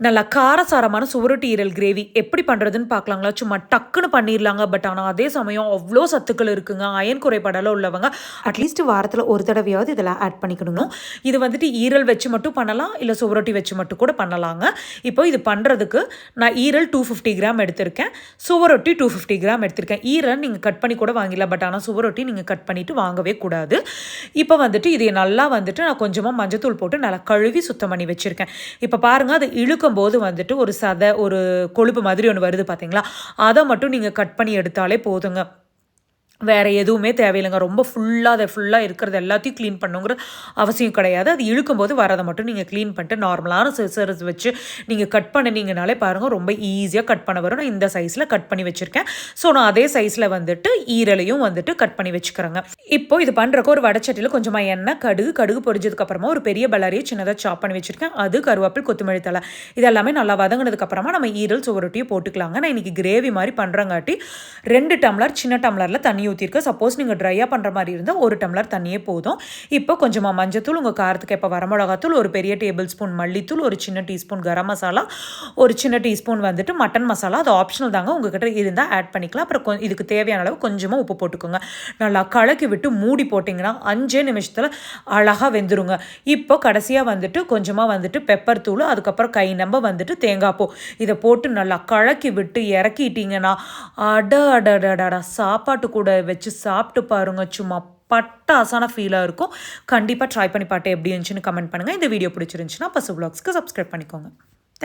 நல்லா காரசாரமான சுவரொட்டி ஈரல் கிரேவி எப்படி பண்ணுறதுன்னு பார்க்கலாங்களா? சும்மா டக்குன்னு பண்ணிடலாங்க. பட் ஆனால் அதே சமயம் அவ்வளோ சத்துக்கள் இருக்குங்க. அயன் குறைபாடெல்லாம் உள்ளவங்க அட்லீஸ்ட் வாரத்தில் ஒரு தடவையாவது இதெல்லாம் ஆட் பண்ணிக்கணும். இது வந்துட்டு ஈரல் வச்சு மட்டும் பண்ணலாம், இல்லை சுவரொட்டி வச்சு மட்டும் கூட பண்ணலாங்க. இப்போ இது பண்ணுறதுக்கு நான் ஈரல் 250 கிராம் எடுத்திருக்கேன், சுவரொட்டி 250 கிராம் எடுத்திருக்கேன். ஈரல் நீங்கள் கட் பண்ணி கூட வாங்கிடலாம், பட் ஆனால் சுவரொட்டி நீங்கள் கட் பண்ணிவிட்டு வாங்கவே கூடாது. இப்போ வந்துட்டு இதை நல்லா வந்துட்டு நான் கொஞ்சமாக மஞ்சத்தூள் போட்டு நல்லா கழுவி சுத்தம் பண்ணி வச்சுருக்கேன். இப்போ பாருங்கள், அது இழுக்கும்போது வந்துட்டு ஒரு கொழுப்பு மாதிரி ஒன்று வருது பார்த்தீங்களா? அதை மட்டும் நீங்கள் கட் பண்ணி எடுத்தாலே போதுங்க. வேறு எதுவுமே தேவையில்லைங்க. ரொம்ப ஃபுல்லாக இருக்கிறது எல்லாத்தையும் க்ளீன் பண்ணுங்கிற அவசியம் கிடையாது. அது இழுக்கும்போது வரதை மட்டும் நீங்கள் க்ளீன் பண்ணிட்டு நார்மலான சிசர்ஸ் வச்சு நீங்கள் கட் பண்ணினீங்கனாலே பாருங்கள், ரொம்ப ஈஸியாக கட் பண்ண வரும். நான் இந்த சைஸில் கட் பண்ணி வச்சுருக்கேன். ஸோ நான் அதே சைஸில் வந்துட்டு ஈரலையும் வந்துட்டு கட் பண்ணி வச்சுக்கிறேங்க. இப்போ இது பண்ணுறக்கு ஒரு வடச்சட்டியில் கொஞ்சமாக எண்ணெய், கடுகு பொரிஞ்சதுக்கப்புறமா ஒரு பெரிய பல்லாரியை சின்னதாக சாப் பண்ணி வச்சுருக்கேன். அது கருவேப்பில், கொத்தமல்லி தழை இதெல்லாமே நல்லா வதங்கினதுக்கப்புறமா நம்ம ஈரல் சுவரொட்டியை போட்டுக்கலாங்க. நான் இன்றைக்கி கிரேவி மாதிரி பண்ணுறங்காட்டி 2 டம்ளர் சின்ன டம்ளரில் தண்ணி ஊற்றிருக்கு. சப்போஸ் நீங்கள் ட்ரையாக பண்ணுற மாதிரி இருந்தால் 1 டம்ளர் தண்ணியே போதும். இப்போ கொஞ்சமாக மஞ்சத்தூள், உங்கள் காரத்துக்கு இப்போ வரமிளகாத்தூள், ஒரு பெரிய டேபிள் ஸ்பூன் மல்லித்தூள், ஒரு சின்ன டீஸ்பூன் கரம் மசாலா, ஒரு சின்ன டீஸ்பூன் வந்துட்டு மட்டன் மசாலா. அது ஆப்ஷனல் தாங்க, உங்ககிட்ட இருந்தால் ஆட் பண்ணிக்கலாம். அப்புறம் இதுக்கு தேவையான அளவு கொஞ்சமாக உப்பு போட்டுக்கோங்க. நல்லா கலக்கி விட்டு மூடி போட்டிங்கன்னா 5 நிமிஷத்தில் அழகாக வெந்துருங்க. இப்போ கடைசியாக வந்துட்டு கொஞ்சமாக வந்துட்டு பெப்பர் தூள், அதுக்கப்புறம் கை நம்ப வந்துட்டு தேங்காய் பூ இதை போட்டு நல்லா கலக்கி விட்டு இறக்கிட்டிங்கன்னா அடடடடா சாப்பாட்டு கூட வச்சு சாப்பிட்டு பாருங்க. சும்மா பட்டாசான ஃபீலாக இருக்கும். கண்டிப்பாக ட்ரை பண்ணி பாட்டு எப்படி இருந்துச்சுன்னு கமெண்ட் பண்ணுங்கள். இந்த வீடியோ பிடிச்சிருந்துச்சுன்னா பசு வ்ளாக்ஸ்க்கு சப்ஸ்கிரைப் பண்ணிக்கோங்க.